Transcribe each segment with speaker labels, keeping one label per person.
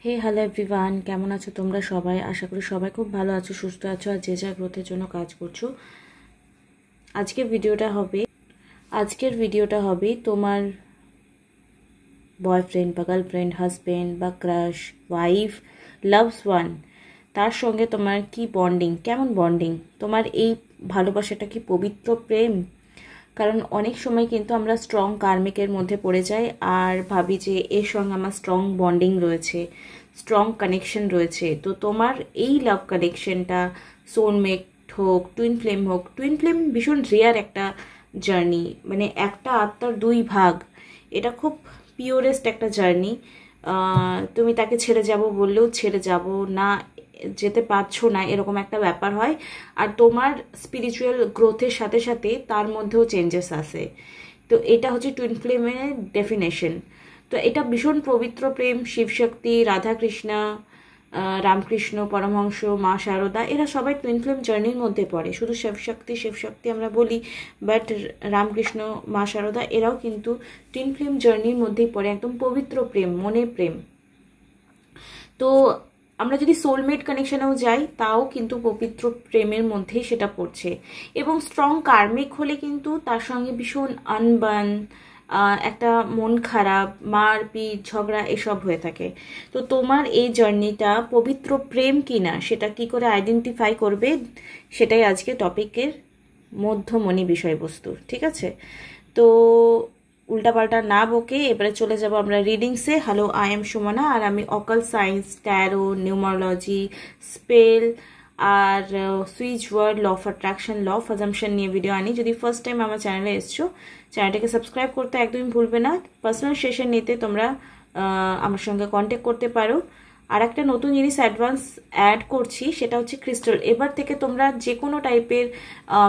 Speaker 1: হে hello everyone, কেমন আছো তোমরা সবাই? আশা করি সবাই খুব ভালো আছো, সুস্থ আছো আর যে যার গ্রোথের জন্য কাজ করছো। আজকের ভিডিওটা হবে তোমার বয়ফ্রেন্ড বা গার্লফ্রেন্ড, হাজব্যান্ড বা ক্রাশ, ওয়াইফ, লাভস ওয়ান, তার সঙ্গে তোমার কি বন্ডিং, কেমন বন্ডিং, তোমার এই ভালোবাসাটা কি পবিত্র প্রেম? কারণ অনেক সময় কিন্তু আমরা স্ট্রং কার্মিকের মধ্যে পড়ে যাই আর ভাবি যে এর সঙ্গে আমার স্ট্রং বন্ডিং রয়েছে, স্ট্রং কানেকশন রয়েছে। তো তোমার এই লাভ কানেকশনটা সোলমেট হোক, টুইন ফ্লেম হোক, টুইন ফ্লেম ভীষণ রেয়ার একটা জার্নি, মানে একটা আত্মার দুই ভাগ, এটা খুব পিওরেস্ট একটা জার্নি। তুমি তাকে ছেড়ে যাব বললেও ছেড়ে যাব না, যেতে পারছো না, এরকম একটা ব্যাপার হয়। আর তোমার স্পিরিচুয়াল গ্রোথের সাথে সাথে তার মধ্যেও চেঞ্জেস আসে। তো এটা হচ্ছে টুইন ফ্লেমের ডেফিনেশন। তো এটা ভীষণ পবিত্র প্রেম। শিবশক্তি, রাধাকৃষ্ণা, রামকৃষ্ণ পরমহংস, মা শারদা, এরা সবাই টুইন ফ্লেম জার্নির মধ্যে পড়ে। শুধু শিবশক্তি আমরা বলি, বাট রামকৃষ্ণ, মা শারদা এরাও কিন্তু টুইন ফ্লেম জার্নির মধ্যেই পড়ে, একদম পবিত্র প্রেম, মনের প্রেম। তো আমরা যদি সোলমেট কানেকশনেও যাই তাও কিন্তু পবিত্র প্রেমের মধ্যেই সেটা পড়ছে। এবং স্ট্রং কার্মিক হলে কিন্তু তার সঙ্গে ভীষণ আনবান, একটা মন খারাপ, মারপিট, ঝগড়া এসব হয়ে থাকে। তো তোমার এই জার্নিটা পবিত্র প্রেম কিনা সেটা কি করে আইডেন্টিফাই করবে, সেটাই আজকে টপিকের মধ্যমণি বিষয়বস্তু, ঠিক আছে? তো উল্টাপাল্টা না বকে এবারে চলে যাব আমরা রিডিংসে। হ্যালো, আই এম সুমনা আর আমি occult science, tarot, numerology, spell আর switch word, law of attraction, law of assumption নিয়ে ভিডিও আনি। যদি ফার্স্ট টাইম আমার চ্যানেলে এসছো, চ্যানেলটাকে সাবস্ক্রাইব করতে একদমই ভুলবে না। পার্সোনাল সেশন নিতে তোমরা আমার সঙ্গে কন্ট্যাক্ট করতে পারো। আর একটা নতুন জিনিস অ্যাডভান্স অ্যাড করছি, সেটা হচ্ছে ক্রিস্টাল। এবার থেকে তোমরা যে কোনো টাইপের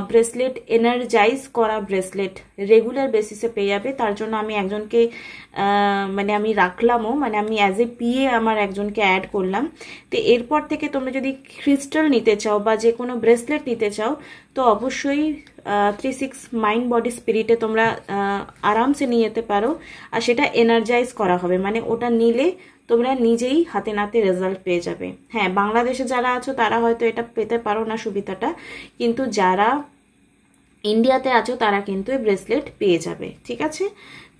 Speaker 1: ব্রেসলেট, এনার্জাইজ করা ব্রেসলেট রেগুলার বেসিসে পেয়ে যাবে। তার জন্য আমি একজনকে মানে আমি রাখলামও, মানে আমি অ্যাজ এ পিএ আমার একজনকে অ্যাড করলাম। তো এরপর থেকে তোমরা যদি ক্রিস্টাল নিতে চাও বা যে কোনো ব্রেসলেট নিতে চাও, তো অবশ্যই 3-6 মাইন্ড বডি স্পিরিটে তোমরা আরামসে নিয়ে যেতে পারো। আর সেটা এনার্জাইজ করা হবে, মানে ওটা নিলে তোমরা নিজেই হাতে নাতে রেজাল্ট পেয়ে যাবে। হ্যাঁ, বাংলাদেশে যারা আছো তারা হয়তো এটা পেতে পারো না সুবিধাটা, কিন্তু যারা ইন্ডিয়াতে আছো তারা কিন্তু এই ব্রেসলেট পেয়ে যাবে, ঠিক আছে?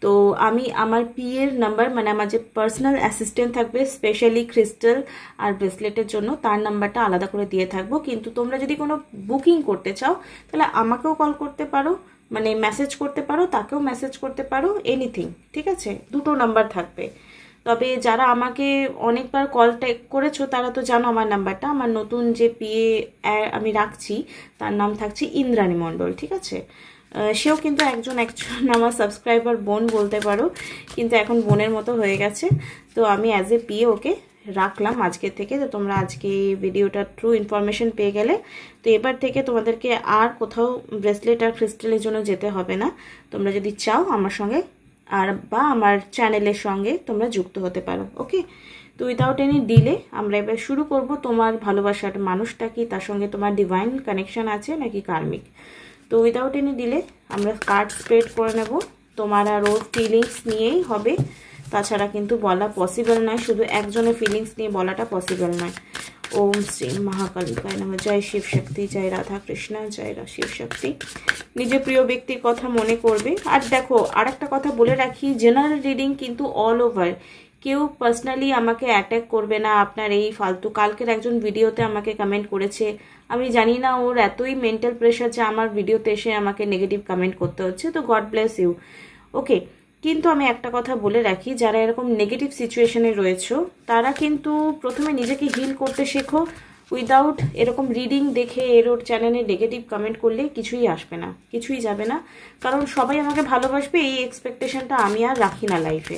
Speaker 1: তো আমি আমার পিএর নাম্বার, মানে আমার যে পার্সোনাল অ্যাসিস্ট্যান্ট থাকবে স্পেশালি ক্রিস্টাল আর ব্রেসলেটের জন্য, তার নাম্বারটা আলাদা করে দিয়ে থাকবো। কিন্তু তোমরা যদি কোনো বুকিং করতে চাও তাহলে আমাকেও কল করতে পারো, মানে মেসেজ করতে পারো, তাকেও মেসেজ করতে পারো, এনিথিং, ঠিক আছে? দুটো নাম্বার থাকবে। তবে যারা আমাকে অনেকবার কল করেছো তারা তো জানো আমার নাম্বারটা। আমার নতুন যে পিএ আমি রাখছি তার নাম থাকছে ইন্দ্রাণী মণ্ডল, ঠিক আছে? সেও কিন্তু একজন আমার সাবস্ক্রাইবার বোন বলতে পারো, কিন্তু এখন বোনের মতো হয়ে গেছে। তো আমি অ্যাজ এ পিএ ওকে রাখলাম আজকে থেকে। তো তোমরা আজকে ভিডিওটা ট্রু ইনফরমেশন পেয়ে গেলে। তো এবার থেকে তোমাদেরকে আর কোথাও ব্রেসলেট আর ক্রিস্টালের জন্য যেতে হবে না। তোমরা যদি চাও আমার সঙ্গে আর বা আমার চ্যানেলের সঙ্গে তোমরা যুক্ত হতে পারো, ওকে? তো উইদাউট এনি ডিলে আমরা এবার শুরু করব। তোমার ভালোবাসার মানুষটা কি, তার সঙ্গে তোমার ডিভাইন কানেকশন আছে নাকি কার্মিক? তো উইদাউট এনি ডিলে আমরা কার্ড স্প্রেড করে নেব। তোমার আর ওর ফিলিংস নিয়েই হবে, তাছাড়া কিন্তু বলা পসিবল নয়, শুধু একজনের ফিলিংস নিয়ে বলাটা পসিবল নয়। ওম শ্রী মহাকালিকায় নমঃ। জয় শিব শক্তি, জয় রাধা কৃষ্ণ, জয় শিব শক্তি। নিজের প্রিয় ব্যক্তির কথা মনে করবে। আর দেখো, আর একটা কথা বলে রাখি, জেনারেল রিডিং কিন্তু অল ওভার, কেউ পার্সোনালি আমাকে অ্যাটাক করবে না আপনার এই ফালতু। কালকের একজন ভিডিওতে আমাকে কমেন্ট করেছে, আমি জানি না ওর এতই মেন্টাল প্রেশার যে আমার ভিডিওতে এসে আমাকে নেগেটিভ কমেন্ট করতে হচ্ছে। তো গড ব্লেস ইউ, ওকে? কিন্তু আমি একটা কথা বলে রাখি, যারা এরকম নেগেটিভ সিচুয়েশনে রয়েছো তারা কিন্তু প্রথমে নিজেকে হিল করতে শেখো। উইদাউট এরকম রিডিং দেখে ওর চ্যানেলে নেগেটিভ কমেন্ট করলে কিছুই আসবে না, কিছুই যাবে না। কারণ সবাই আমাকে ভালোবাসবে এই এক্সপেকটেশনটা আমি আর রাখি না লাইফে।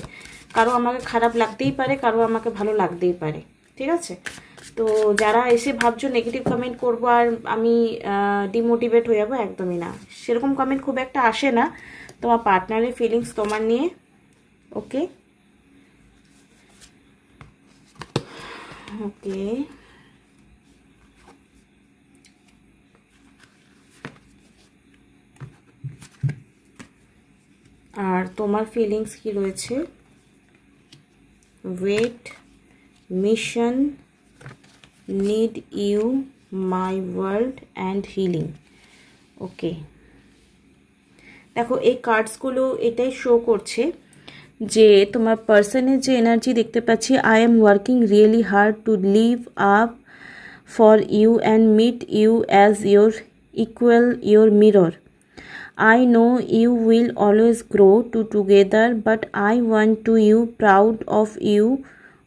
Speaker 1: কারো আমাকে খারাপ লাগতেই পারে, কারো আমাকে ভালো লাগতেই পারে, ঠিক আছে? তো যারা এসে ভাবছো নেগেটিভ কমেন্ট করবো আর আমি ডিমোটিভেট হয়ে যাবো, একদমই না। সেরকম কমেন্ট খুব একটা আসে না তোমার পার্টনারের ফিলিংস তোমার নিয়ে। ওকে ওকে, আর তোমার ফিলিংস কি রয়েছে? Wait, mission, need you, my world and healing. Okay, দেখো এই কার্ডসগুলো এটাই শো করছে যে তোমার পার্সনের যে এনার্জি দেখতে পাচ্ছি, I am working really hard to live up for you and meet you as your equal, your mirror. I know you will always grow together, but I want to you proud of you,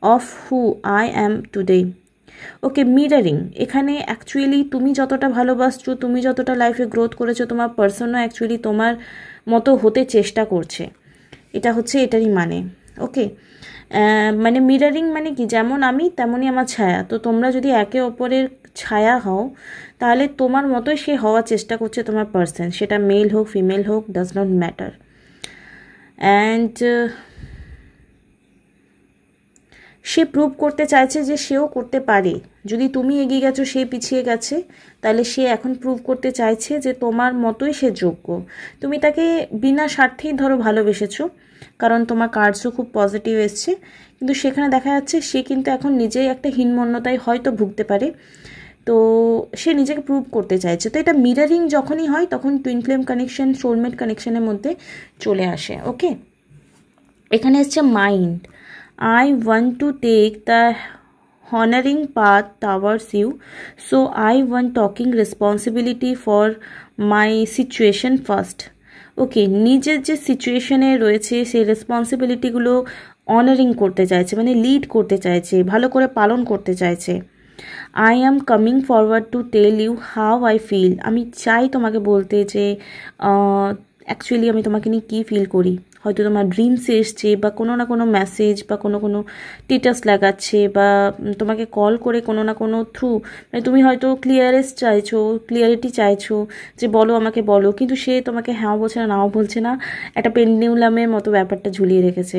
Speaker 1: of who I am today. Okay, mirroring এখানে actually তুমি যতটা ভালোবাসছো, তুমি যতটা লাইফে growth করেছো, তোমার পার্সনও actually তোমার মতো হতে চেষ্টা করছে। এটা হচ্ছে এটারই মানে। ওকে, মানে মিরারিং মানে কি, যেমন আমি তেমনই আমার ছায়া। তো তোমরা যদি একে অপরের ছায়া হও তাহলে তোমার মতোই সে হওয়ার চেষ্টা করছে তোমার পার্সন, সেটা মেল হোক ফিমেল হোক, does not matter. And say prove করতে চাইছে যে সেও করতে পারে। যদি তুমি এগিয়ে গেছো, সে পিছিয়ে গেছে, তাহলে সে এখন প্রুভ করতে চাইছে যে তোমার মতোই সে যোগ্য। তুমি তাকে বিনা স্বার্থেই ধরো ভালোবেসেছো, কারণ তোমার কার্ডসও খুব পজিটিভ এসছে, কিন্তু সেখানে দেখা যাচ্ছে সে কিন্তু এখন নিজেই একটা হীনমন্যতায় হয়তো ভুগতে পারে। তো সে নিজেকে প্রুভ করতে চাইছে। তো এটা মিরারিং যখনই হয় তখন টুইন ফ্লেম কানেকশন, সোলমেট কানেকশনের মধ্যে চলে আসে। ওকে, এখানে এসছে mind, I want to take the honouring path towards you, so I want talking responsibility for my situation first. Okay, নিজের যে সিচুয়েশনে রয়েছে সেই রেসপন্সিবিলিটিগুলো অনারিং করতে চাইছে, মানে লিড করতে চাইছে, ভালো করে পালন করতে চাইছে। I am coming forward to tell you how I feel. আমি চাই তোমাকে বলতে যে অ্যাকচুয়ালি আমি তোমাকে নিয়ে কী ফিল করি। হয়তো তোমার ড্রিমসে এসছে, বা কোনো না কোনো মেসেজ, বা কোনো কোনো স্ট্যাটাস লাগাচ্ছে, বা তোমাকে কল করে কোনো না কোনো থ্রু, মানে তুমি হয়তো ক্লিয়ারিটি চাইছো যে বলো আমাকে বলো, কিন্তু সে তোমাকে হ্যাঁ বলছে না, নাও বলছে না, একটা পেন্ডিউলামের মতো ব্যাপারটা ঝুলিয়ে রেখেছে।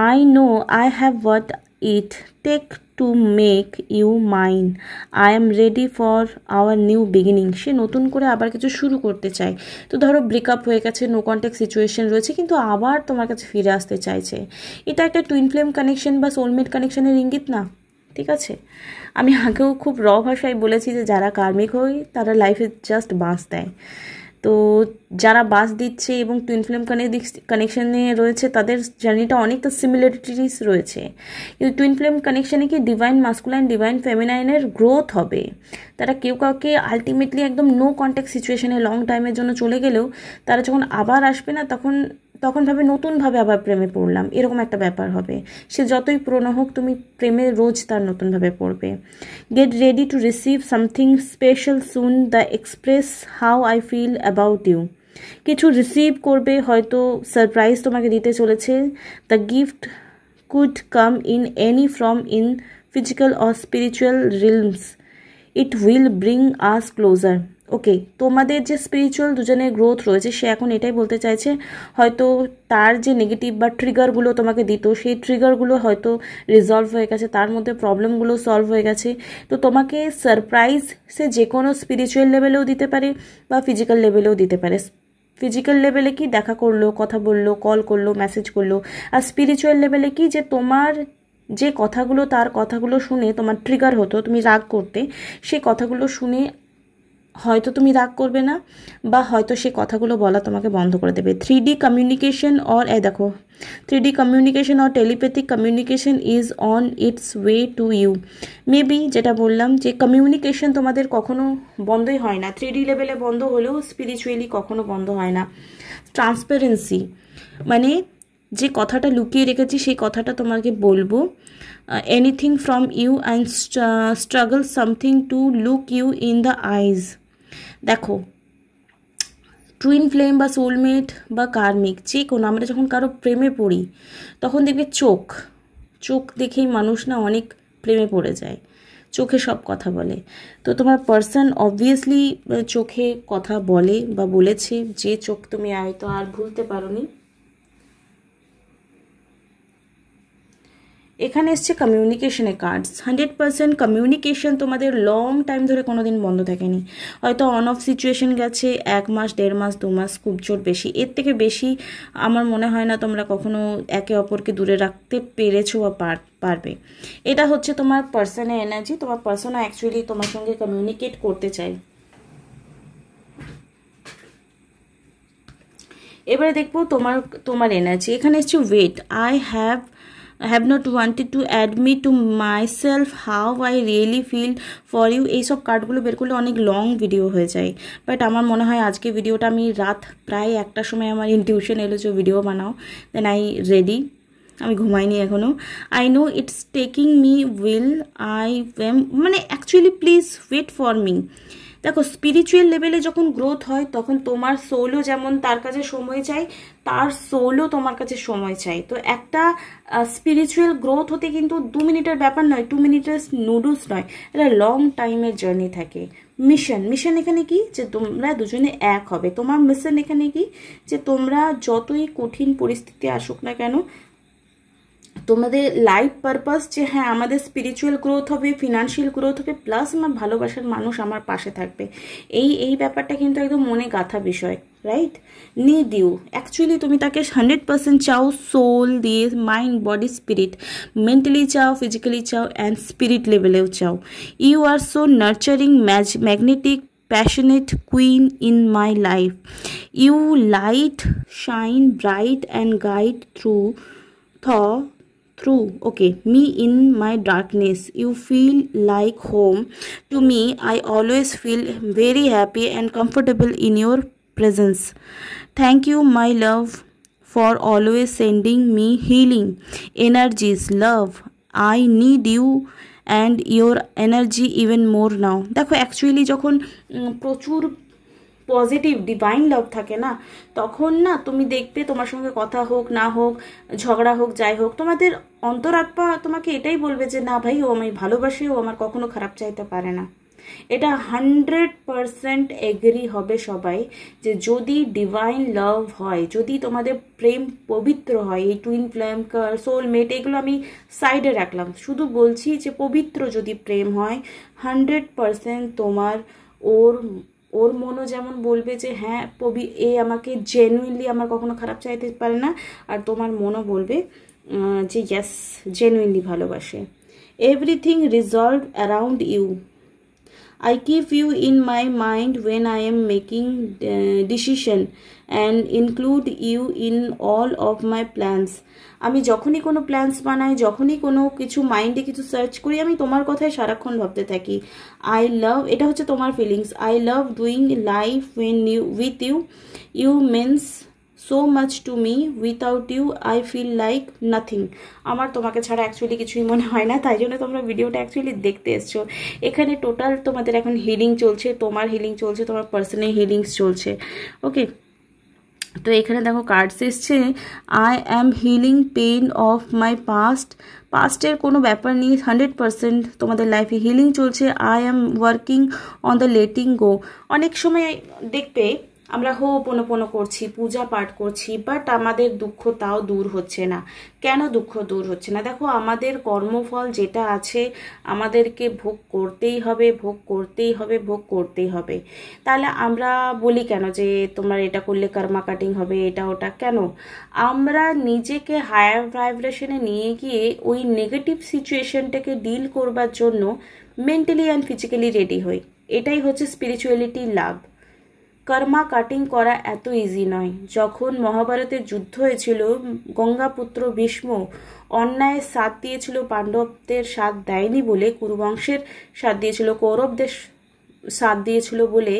Speaker 1: I know I have what it take to make you mine, I am ready for our new beginning. সে নতুন করে আবার কিছু শুরু করতে চায়। তো ধরো ব্রেকআপ হয়ে গেছে, নো কন্ট্যাক্ট সিচুয়েশন রয়েছে, কিন্তু আবার তোমার কাছে ফিরে আসতে চাইছে। এটা একটা টুইন ফ্লেম কানেকশন বা সোলমেট কানেকশনের ইঙ্গিত না? ঠিক আছে, আমি আগেও খুব র ভাষায় বলেছি যে যারা কার্মিক হয় তারা লাইফে জাস্ট বাঁশ দেয়। তো যারা বাস দিচ্ছে এবং টুইন ফ্লেম কানেকশানে রয়েছে তাদের জার্নিটা অনেকটা সিমিলারিটিস রয়েছে, কিন্তু টুইন ফ্লেম কানেকশানে কি ডিভাইন মাস্কুলাইন ডিভাইন ফেমিনাইনের গ্রোথ হবে। তারা কেউ কাউকে আলটিমেটলি একদম নো কন্ট্যাক্ট সিচুয়েশনে লং টাইমের জন্য চলে গেলেও তারা যখন আবার আসবে না, তখন ভাবে নতুনভাবে আবার প্রেমে পড়লাম, এরকম একটা ব্যাপার হবে। সে যতই পুরনো হোক, তুমি প্রেমে রোজ তার নতুনভাবে পড়বে। Get ready to receive something special soon, the express how I feel about you. কিছু রিসিভ করবে, হয়তো সারপ্রাইজ তোমাকে দিতে চলেছে। The gift could come in any form, in physical or spiritual realms, it will bring us closer. Okay, তোমাদের যে spiritual দুজনের growth রয়েছে, সে এখন এটাই বলতে চাইছে, হয়তো তার যে নেগেটিভ বা ট্রিগারগুলো তোমাকে দিত, সেই ট্রিগারগুলো হয়তো রিজলভ হয়ে গেছে, তার মধ্যে প্রবলেমগুলো সলভ হয়ে গেছে। তো তোমাকে সারপ্রাইজ সে যে কোনো স্পিরিচুয়াল লেভেলেও দিতে পারে বা ফিজিক্যাল লেভেলেও দিতে পারে। ফিজিক্যাল লেভেলে কি দেখা করলো, কথা বললো, কল করলো, মেসেজ করলো, আর স্পিরিচুয়াল লেভেলে কি যে তোমার যে কথাগুলো, তার কথাগুলো শুনে তোমার ট্রিগার হতো, তুমি রাগ করতে, সেই কথাগুলো শুনে হয়তো তুমি রাগ করবে না, বা হয়তো সে কথাগুলো বলা তোমাকে বন্ধ করে দেবে। 3D কমিউনিকেশন অর দেখো 3D communication or telepathic communication is on its way to you. Maybe যেটা বললাম যে কমিউনিকেশন তোমাদের কখনো বন্ধই হয় না, 3D লেভেলে বন্ধ হলেও স্পিরিচুয়ালি কখনো বন্ধ হয় না। ট্রান্সপারেন্সি মানে যে কথাটা লুকিয়ে রেখেছি সেই কথাটা তোমাকে বলবো। Anything from you and struggle something to look you in the eyes. দেখো, টুইন ফ্লেম বা সোলমেট বা কার্মিক যে কোনো, আমরা যখন কারো প্রেমে পড়ি তখন দেখবে চোখ দেখেই মানুষ না অনেক প্রেমে পড়ে যায়। চোখে সব কথা বলে। তো তোমার পার্সন অবভিয়াসলি চোখে কথা বলে বা বলেছে, যে চোখ তুমি হয়তো আর ভুলতে পারোনি। এখানে এসছে কমিউনিকেশনের কার্ডস। 100% কমিউনিকেশন তোমাদের লং টাইম ধরে কোনো দিন বন্ধ থাকেনি। হয়তো অন অফ সিচুয়েশন গেছে 1 মাস, 1.5 মাস, 2 মাস, খুব জোর বেশি, এর থেকে বেশি আমার মনে হয় না তোমরা কখনো একে অপরকে দূরে রাখতে পেরেছো বা পারবে। এটা হচ্ছে তোমার পার্সনের এনার্জি। তোমার পার্সনও অ্যাকচুয়ালি তোমার সঙ্গে কমিউনিকেট করতে চায়। এবারে দেখবো তোমার এনার্জি। এখানে এসছে wait. I have not wanted to admit to myself how I really feel for you। এইসব কার্ডগুলো বের করলে অনেক লং ভিডিও হয়ে যায়, বাট আমার মনে হয় আজকে ভিডিওটা আমি রাত প্রায় 1টার সময় আমার ইনটিউশন এলো যে ভিডিও বানাও, দেন আই রেডি। আমি ঘুমাইনি এখনও। I know it's taking me will I am, মানে actually please wait for me. দেখো, স্পিরিচুয়াল লেভেলে যখন গ্রোথ হয় তখন তোমার সোলও যেমন তার কাছে সময় চাই, তার সোলও তোমার কাছে সময় চাই। তো একটা স্পিরিচুয়াল গ্রোথ হতে কিন্তু 2 মিনিটের ব্যাপার নয়, 2 মিনিটের নুডলস নয়, এটা লং টাইমের জার্নি থাকে। মিশন এখানে কি, যে তোমরা দুজনে এক হবে। তোমার মিশন এখানে কি, যে তোমরা যতই কঠিন পরিস্থিতি আসুক না কেন, তোমাদের লাইফ পারপাস যে হ্যাঁ আমাদের স্পিরিচুয়াল গ্রোথ হবে, ফিনান্সিয়াল গ্রোথ হবে, প্লাস আমার ভালোবাসার মানুষ আমার পাশে থাকবে। এই ব্যাপারটা কিন্তু একদম মনে গাঁথা বিষয়, রাইট? নিড ইউ, অ্যাকচুয়ালি তুমি তাকে 100% চাও, সোল দিয়ে, মাইন্ড, বডি, স্পিরিট, মেন্টালি চাও, ফিজিক্যালি চাও, অ্যান্ড স্পিরিট লেভেলেও চাও। You are so nurturing, magnetic, passionate queen in my life. You light, shine bright and guide through me in my darkness. You feel like home to me. I always feel very happy and comfortable in your presence. Thank you, my love, for always sending me healing energies. Love, I need you and your energy even more now. দেখো, actually যখন প্রচুর positive divine লাভ থাকে না, তখন না তুমি দেখবে তোমার সঙ্গে কথা হোক না হোক, ঝগড়া হোক, যাই হোক, তোমাদের অন্তরাত্মা তোমাকে এটাই বলবে যে না ভাই, ও আমায় ভালোবাসে, ও আমার কখনো খারাপ চাইতে পারে না। এটা 100% এগ্রি হবে সবাই, যে যদি ডিভাইন লাভ হয়, যদি তোমাদের প্রেম পবিত্র হয়, এই টুইন ফ্লেম, সোলমেট, এগুলো আমি সাইডে রাখলাম, শুধু বলছি যে পবিত্র যদি প্রেম হয়, 100% তোমার ওর মনও যেমন বলবে যে হ্যাঁ এ আমাকে জেনুইনলি আমার কখনো খারাপ চাইতে পারে না, আর তোমার মনও বলবে যে ইয়েস, জেনুইনলি ভালোবাসে। Everything resolve around you. I keep you in my mind when I am making decision and include you in all of my plans. আমি যখনই কোনো প্ল্যান্স বানাই, যখনই কোনো কিছু মাইন্ডে কিছু সার্চ করি, আমি তোমার কথাই সারাক্ষণ ভাবতে থাকি। আই লাভ, এটা হচ্ছে তোমার feelings. I love doing life with you. You means so much to me. Without you I feel like nothing. আমার তোমাকে ছাড়া অ্যাকচুয়ালি কিছুই মনে হয় না, তাই জন্য তোমরা ভিডিওটা অ্যাকচুয়ালি দেখতে এসছো। এখানে টোটাল তোমাদের এখন হিলিং চলছে, তোমার হিলিং চলছে, তোমার পার্সোনাল হিলিংস চলছে। ওকে, তো এখানে দেখো কার্ডস এসছে, I am healing pain of my পাস্টের কোনো ব্যাপার নেই, 100% তোমাদের লাইফে হিলিং চলছে। I am working on the letting go. অনেক সময় দেখবে আমরা হোপোনোপোনো করছি, পূজা পাঠ করছি, বাট আমাদের দুঃখ তাও দূর হচ্ছে না। কেন দুঃখ দূর হচ্ছে না? দেখো, আমাদের কর্মফল যেটা আছে আমাদেরকে ভোগ করতেই হবে, ভোগ করতেই হবে, ভোগ করতেই হবে। তাহলে আমরা বলি কেন যে তোমার এটা করলে কর্মা কাটিং হবে, এটা ওটা, কেন? আমরা নিজেকে হায়ার ভাইব্রেশনে নিয়ে গিয়ে ওই নেগেটিভ সিচুয়েশনটাকে ডিল করবার জন্য মেন্টালি অ্যান্ড ফিজিক্যালি রেডি হই। এটাই হচ্ছে স্পিরিচুয়ালিটির লাভ। কর্মা কাটিং করা এত ইজি নয়। যখন মহাভারতের যুদ্ধ হয়েছিল, গঙ্গাপুত্র ভীষ্ম অন্যায়ের সাথ দিয়েছিল, পাণ্ডবদের সাথ দেয়নি বলে, কুরুবংশের সাথ দিয়েছিল, কৌরবদের সাথ দিয়েছিল বলে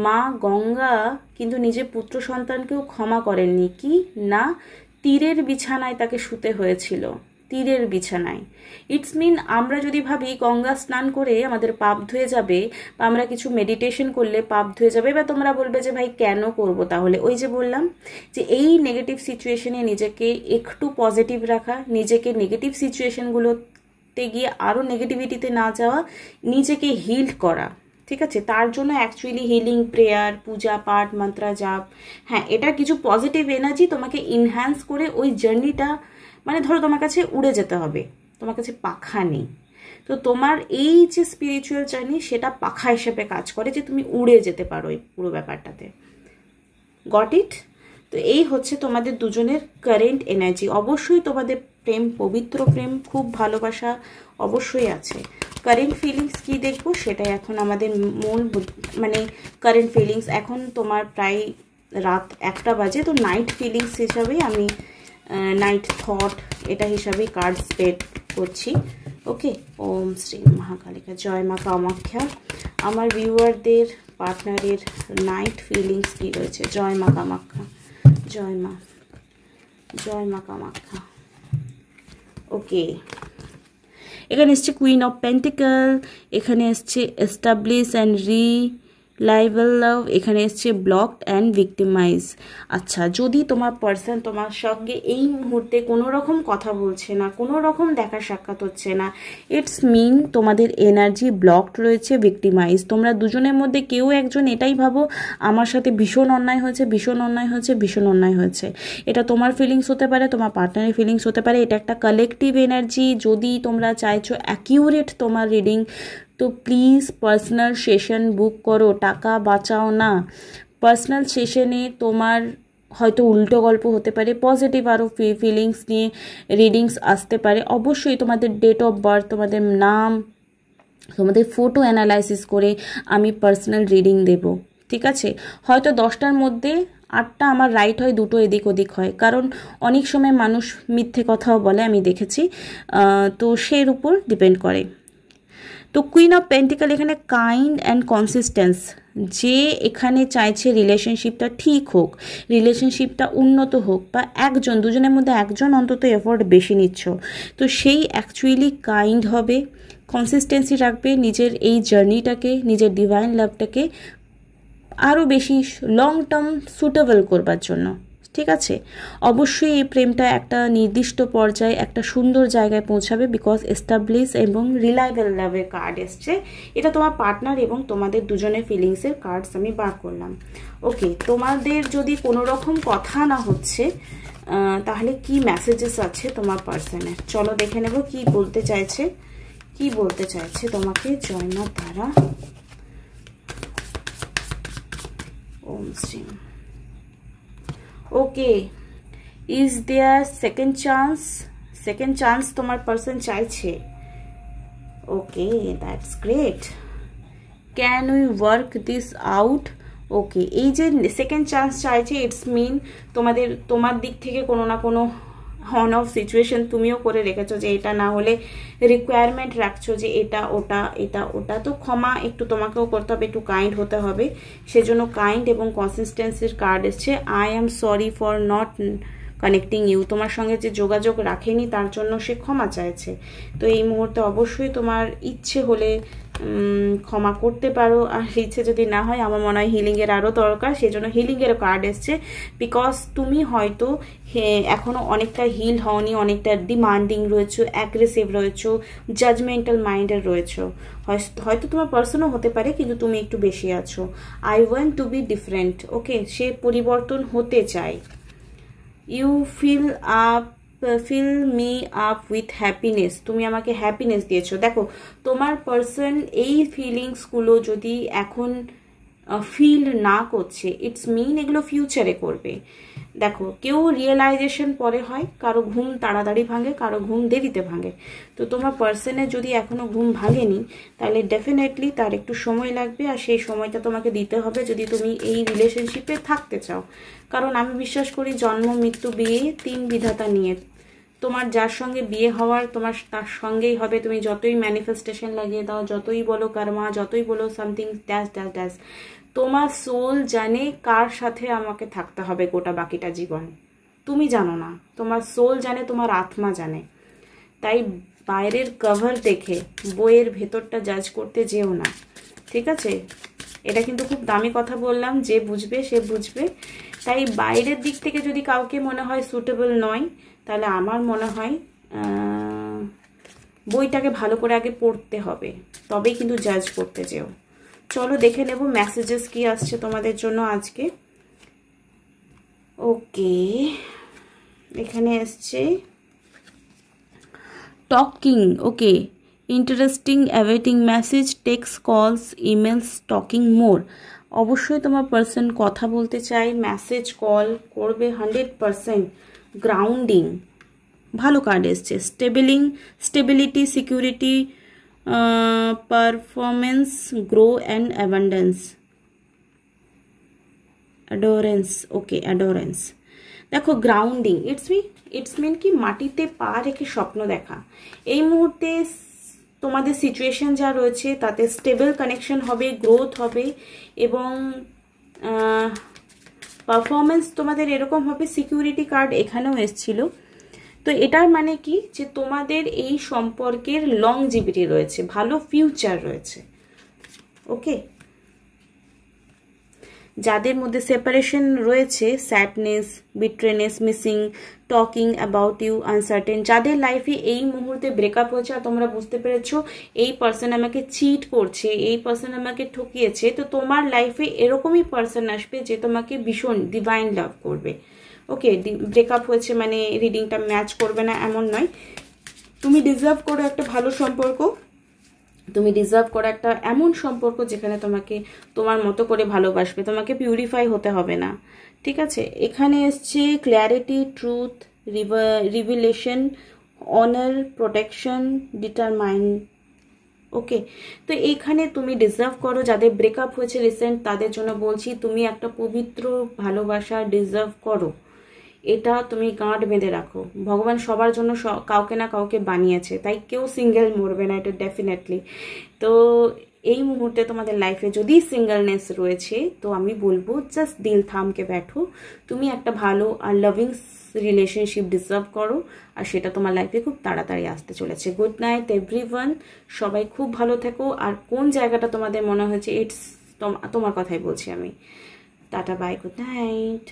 Speaker 1: মা গঙ্গা কিন্তু নিজের পুত্র সন্তানকেও ক্ষমা করেননি। কি না, তীরের বিছানায় তাকে শুতে হয়েছিল, তীরের বিছানায়। ইটস মিন, আমরা যদি ভাবি গঙ্গা স্নান করে আমাদের পাপ ধুয়ে যাবে, বা আমরা কিছু মেডিটেশন করলে পাপ ধুয়ে যাবে, বা তোমরা বলবে যে ভাই কেন করব তাহলে? ওই যে বললাম যে এই নেগেটিভ সিচুয়েশনে নিজেকে একটু পজিটিভ রাখা, নিজেকে নেগেটিভ সিচুয়েশনগুলো করতে গিয়ে আরও নেগেটিভিটিতে না যাওয়া, নিজেকে হিল করা, ঠিক আছে? তার জন্য অ্যাকচুয়ালি হিলিং প্রেয়ার, পূজা পাঠ, মন্ত্র জাপ, হ্যাঁ, এটা কিছু পজিটিভ এনার্জি তোমাকে ইনহ্যান্স করে ওই জার্নিটা, মানে ধরো তোমার কাছে উড়ে যেতে হবে, তোমার কাছে পাখা নেই, তো তোমার এই যে স্পিরিচুয়াল জার্নি সেটা পাখা হিসেবে কাজ করে, যে তুমি উড়ে যেতে পারো এই পুরো ব্যাপারটাতে। Got it? তো এই হচ্ছে তোমাদের দুজনের কারেন্ট এনার্জি। অবশ্যই তোমাদের প্রেম, পবিত্র প্রেম, খুব ভালোবাসা অবশ্যই আছে। কারেন্ট ফিলিংস কি দেখবো সেটাই এখন আমাদের মূল, মানে কারেন্ট ফিলিংস। এখন তোমার প্রায় রাত 1টা বাজে, তো নাইট ফিলিংস হিসাবেই আমি, নাইট থট এটা হিসাবেই কার্ড স্পেড করছি। ওকে, ওম শ্রী মহাকালিকা, জয় মা কামাখ্যা। আমার ভিউয়ারদের, পার্টনারের নাইট ফিলিংস কি রয়েছে? জয় মা কামাখ্যা, জয় মা, জয় মা কামাখ্যা। ওকে, এখানে এসছে কুইন অফ পেন্টিকল, এখানে এসছে এস্টাবলিশ অ্যান্ড রিলাইভাল লাভ, এখানে এসছে ব্লকড অ্যান্ড ভিক্টিমাইজ। আচ্ছা, যদি তোমার পার্সন তোমার সঙ্গে এই মুহূর্তে কোনো রকম কথা বলছে না, কোনো রকম দেখা সাক্ষাৎ হচ্ছে না, ইটস মিন তোমাদের এনার্জি ব্লকড রয়েছে, ভিক্টিমাইজ। তোমরা দুজনের মধ্যে কেউ একজন এটাই ভাবো আমার সাথে ভীষণ অন্যায় হয়েছে, ভীষণ অন্যায় হয়েছে, ভীষণ অন্যায় হয়েছে। এটা তোমার ফিলিংস হতে পারে, তোমার পার্টনারের ফিলিংস হতে পারে, এটা একটা কালেকটিভ এনার্জি। যদি তোমরা চাইছো অ্যাকিউরেট তোমার রিডিং, তো প্লিজ পার্সোনাল সেশন বুক করো, টাকা বাঁচাও না। পার্সোনাল সেশনে তোমার হয়তো উল্টো গল্প হতে পারে, পজিটিভ আরও ফিলিংস নিয়ে রিডিংস আসতে পারে। অবশ্যই তোমাদের ডেট অফ বার্থ, তোমাদের নাম, তোমাদের ফটো অ্যানালাইসিস করে আমি পার্সোনাল রিডিং দেব, ঠিক আছে? হয়তো 10টার মধ্যে 8টা আমার রাইট হয়, 2টো এদিক ওদিক হয়, কারণ অনেক সময় মানুষ মিথ্যে কথাও বলে, আমি দেখেছি, তো সের উপর ডিপেন্ড করে। তো কুইন অফ পেন্টিকল এখানে কাইন্ড অ্যান্ড কনসিস্টেন্স, যে এখানে চাইছে রিলেশনশিপটা ঠিক হোক, রিলেশনশিপটা উন্নত হোক, বা একজন, দুজনের মধ্যে একজন অন্তত এফোর্ট বেশি নিচ্ছ, তো সেই অ্যাকচুয়ালি কাইন্ড হবে, কনসিস্টেন্সি রাখবে নিজের এই জার্নিটাকে, নিজের ডিভাইন লাভটাকে আরও বেশি লং টার্ম সুটেবল করবার জন্য, ঠিক আছে? অবশ্যই এই প্রেমটা একটা নির্দিষ্ট পর্যায়ে, একটা সুন্দর জায়গায় পৌঁছাবে, বিকজ এস্টাবলিশ এবং রিলায়েবল লাভের কার্ড এসছে। এটা তোমার পার্টনার এবং তোমাদের দুজনের ফিলিংসের কার্ডস আমি বার করলাম। ওকে, তোমাদের যদি কোনো রকম কথা না হচ্ছে, তাহলে কি মেসেজেস আছে তোমার পার্সনের? চলো দেখে নেব কি বলতে চাইছে, কি বলতে চাইছে তোমাকে। জয় মা Tara, Om Shri. Okay, is there second chance? Second chance তোমার পার্সন চাইছে। Okay, that's great. Can we work this out? Okay, এই যে সেকেন্ড চান্স চাইছে, ইটস মিন তোমার দিক থেকে কোনো না কোনো অন অফ সিচুয়েশন তুমিও করে রেখেছো, যে এটা না হলে রিকোয়ারমেন্ট রাখছো, যে এটা ওটা, এটা ওটা। তো ক্ষমা একটু তোমাকেও করতে হবে, একটু কাইন্ড হতে হবে। সেজন্য কাইন্ড এবং কনসিস্টেন্সির কার্ড এসছে। I am sorry for not connecting you, তোমার সঙ্গে যে যোগাযোগ রাখেনি তার জন্য সে ক্ষমা চাইছে। তো এই মুহূর্তে অবশ্যই তোমার ইচ্ছে হলে ক্ষমা করতে পারো, আর ইচ্ছে যদি না হয়, আমার মনে হয় হিলিংয়ের আরও দরকার, সেজন্য হিলিংয়েরও কার্ড এসছে। বিকজ তুমি হয়তো এখনও অনেকটা হিল হওনি, অনেকটা ডিমান্ডিং রয়েছো, অ্যাগ্রেসিভ রয়েছো, জাজমেন্টাল মাইন্ডের রয়েছো। হয়তো তোমার পার্সনও হতে পারে, কিন্তু তুমি একটু বেশি আছো। I want to be different. Okay, সে পরিবর্তন হতে চায়। You fill me up with happiness, তুমি আমাকে হ্যাপিনেস দিয়েছো। দেখো, তোমার পার্সন এই ফিলিংসগুলো যদি এখন ফিল না করছে, ইটস মিন এগুলো ফিউচারে করবে। দেখো, কেউ রিয়েলাইজেশন পরে হয়, কারো ঘুম তাড়াতাড়ি ভাঙে, কারো ঘুম দেরিতে ভাঙে। তো তোমার পার্সনের যদি এখনো ঘুম ভাঙেনি, তাহলে ডেফিনেটলি তার একটু সময় লাগবে, আর সেই সময়টা তোমাকে দিতে হবে যদি তুমি এই রিলেশনশিপে থাকতে চাও। কারণ আমি বিশ্বাস করি জন্ম, মৃত্যু, বিয়ে 3 বিধাতা নিয়ে। তোমার যার সঙ্গে বিয়ে হওয়ার, তোমার তার সঙ্গেই হবে। তুমি যতই ম্যানিফেস্টেশন লাগিয়ে দাও, যতই বলো কর্মা, যতই বলো সামথিং ড্যাশ ড্যাশ ড্যাশ, তোমার সোল জানে কার সাথে আমাকে থাকতে হবে গোটা বাকিটা জীবন। তুমি জানো না, তোমার সোল জানে, তোমার আত্মা জানে। তাই বাইরের কভার দেখে বইয়ের ভেতরটা জাজ করতে যেও না, ঠিক আছে? এটা কিন্তু খুব দামি কথা বললাম, যে বুঝবে সে বুঝবে। তাই বাইরের দিক থেকে যদি কাউকে মনে হয় সুটেবল নয়, তাহলে আমার মনে হয় বইটাকে ভালো করে আগে পড়তে হবে, তবেই কিন্তু জাজ করতে যেও। চলো দেখে নেব মেসেজেস কি আসছে তোমাদের জন্য আজকে। ওকে, এখানে আসছে টকিং। ওকে, ইন্টারেস্টিং, অ্যাওয়েটিং মেসেজ, টেক্সট, কলস, ইমেলস, টকিং মোর। অবশ্যই তোমার পার্সন কথা বলতে চাই, মেসেজ কল করবে 100%। গ্রাউন্ডিং, ভালো কার্ড এসছে। Stability, security, performance, grow and abundance, adorance. Okay, adorance. দেখো গ্রাউন্ডিং ইটস মিন কি মাটিতে পা রেখে স্বপ্ন দেখা। এই মুহূর্তে তোমাদের সিচুয়েশন যা রয়েছে তাতে স্টেবল কানেকশন হবে, গ্রোথ হবে এবং পারফরমেন্স তোমাদের এরকম হবে। সিকিউরিটি কার্ড এখানেও এসছিল। তো এটার মানে কি যে তোমাদের এই সম্পর্কের লংজিভিটি রয়েছে, ভালো ফিউচার রয়েছে। ওকে, যাদের মধ্যে সেপারেশন রয়েছে, sadness, bitterness, missing, talking about you, uncertain, যাদের লাইফে এই মুহূর্তে ব্রেকআপ হয়েছে আর তোমরা বুঝতে পেরেছো এই পার্সন আমাকে চিট করছে, এই পার্সন আমাকে ঠকিয়েছে, তো তোমার লাইফে এরকমই পার্সন আসবে যে তোমাকে ভীষণ ডিভাইন লাভ করবে। ওকে, ব্রেকআপ হয়েছে মানে রিডিংটা ম্যাচ করবে না এমন নয়। তুমি ডিজার্ভ করো একটা ভালো সম্পর্ক, তুমি ডিজার্ভ করো একটা এমন সম্পর্ক যেখানে তোমাকে তোমার মতো করে ভালোবাসবে, তোমাকে পিউরিফাই হতে হবে না। ঠিক আছে, এখানে এসছে clarity, truth, revelation, honour, protection, determine. Okay, তো এইখানে তুমি ডিজার্ভ করো, যাদের ব্রেকআপ হয়েছে রিসেন্ট তাদের জন্য বলছি তুমি একটা পবিত্র ভালোবাসা ডিজার্ভ করো। এটা তুমি গাঁট বেঁধে রাখো। ভগবান সবার জন্য কাউকে না কাউকে বানিয়েছে, তাই কেউ সিঙ্গেল মরবে না, এটা ডেফিনেটলি। তো এই মুহূর্তে তোমাদের লাইফে যদি সিঙ্গেলনেস রয়েছে তো আমি বলবো জাস্ট দিল থামকে ব্যাঠো। তুমি একটা ভালো আর লাভিং রিলেশনশিপ ডিজার্ভ করো, আর সেটা তোমার লাইফে খুব তাড়াতাড়ি আসতে চলেছে। গুড নাইট এভরিওয়ান, সবাই খুব ভালো থেকো। আর কোন জায়গাটা তোমাদের মনে হয়েছে ইটস তোমার কথাই বলছি আমি। Tata, bye, good night.